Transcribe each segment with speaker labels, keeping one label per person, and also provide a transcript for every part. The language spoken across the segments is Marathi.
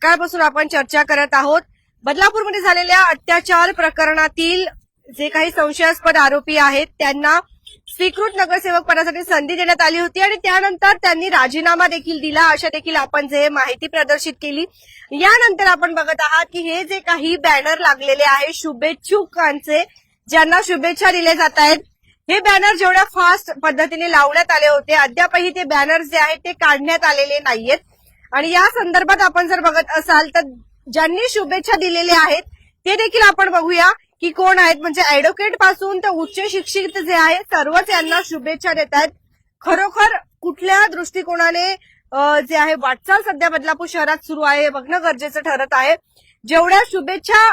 Speaker 1: सकाळपासून आपण चर्चा करत आहोत. बदलापूरमध्ये झालेल्या अत्याचार प्रकरणातील जे काही संशयास्पद आरोपी आहेत त्यांना स्वीकृत नगरसेवक पदासाठी संधी देण्यात आली होती आणि त्यानंतर त्यांनी राजीनामा देखील दिला, अशा देखील आपण जे माहिती प्रदर्शित केली. यानंतर आपण बघत आहात की हे जे काही बॅनर लागलेले आहे शुभेच्छुकांचे, ज्यांना शुभेच्छा दिल्या जात आहेत, हे बॅनर जेवढ्या फास्ट पद्धतीने लावण्यात आले होते अद्यापही ते बॅनर जे आहेत ते काढण्यात आलेले नाहीयेत. आणि या संदर्भात आपण जर बघत असाल तर ज्यांनी शुभेच्छा दिलेल्या आहेत ते देखील आपण बघूया की कोण आहेत. म्हणजे ऍडव्होकेट पासून तर उच्च शिक्षित जे आहेत सर्वच यांना शुभेच्छा देत आहेत. खरोखर कुठल्या दृष्टिकोनाने जे आहे वाटचाल सध्या बदलापूर शहरात सुरू आहे हे बघणं गरजेचं ठरत आहे. जेवढ्या शुभेच्छा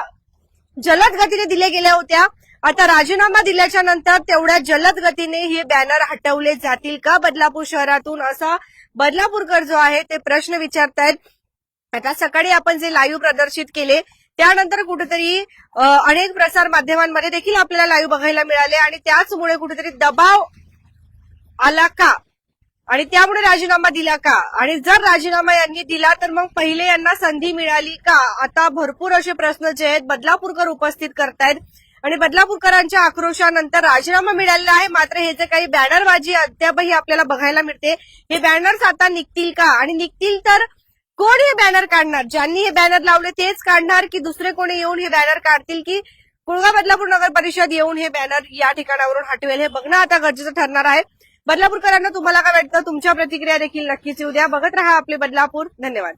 Speaker 1: जलद गतीने दिल्या गेल्या होत्या, आता राजीनामा दिल्याच्या नंतर तेवढ्या जलद गतीने हे बॅनर हटवले जातील का बदलापूर शहरातून, असा बदलापूरकर जो आहे ते प्रश्न विचारतायत. आता सकाळी आपण जे लाईव्ह प्रदर्शित केले त्यानंतर कुठेतरी अनेक प्रसार माध्यमांमध्ये देखील आपल्याला लाईव्ह बघायला मिळाले आणि त्याचमुळे कुठेतरी दबाव आला का आणि त्यामुळे राजीनामा दिला का, आणि जर राजीनामा यांनी दिला तर मग पहिले यांना संधी मिळाली का, आता भरपूर असे प्रश्न जे आहेत बदलापूरकर उपस्थित करतायत. आणि बदलापूरकरांच्या आक्रोशानंतर राजीनामा मिळालेला आहे, मात्र हे जे काही बॅनरबाजी अद्यापही आपल्याला बघायला मिळते, हे बॅनर्स आता निघतील का, आणि निघतील तर कोण हे बॅनर काढणार, ज्यांनी हे बॅनर लावले तेच काढणार की दुसरे कोणी येऊन हे बॅनर काढतील की कुळगा बदलापूर नगर परिषद येऊन हे बॅनर या ठिकाणावरून हटवेल, हे बघणं आता गरजेचं ठरणार आहे. बदलापूरकरांना तुम्हाला काय वाटतं, तुमच्या प्रतिक्रिया देखील नक्कीच येऊ द्या. बघत रहा आपले बदलापूर. धन्यवाद.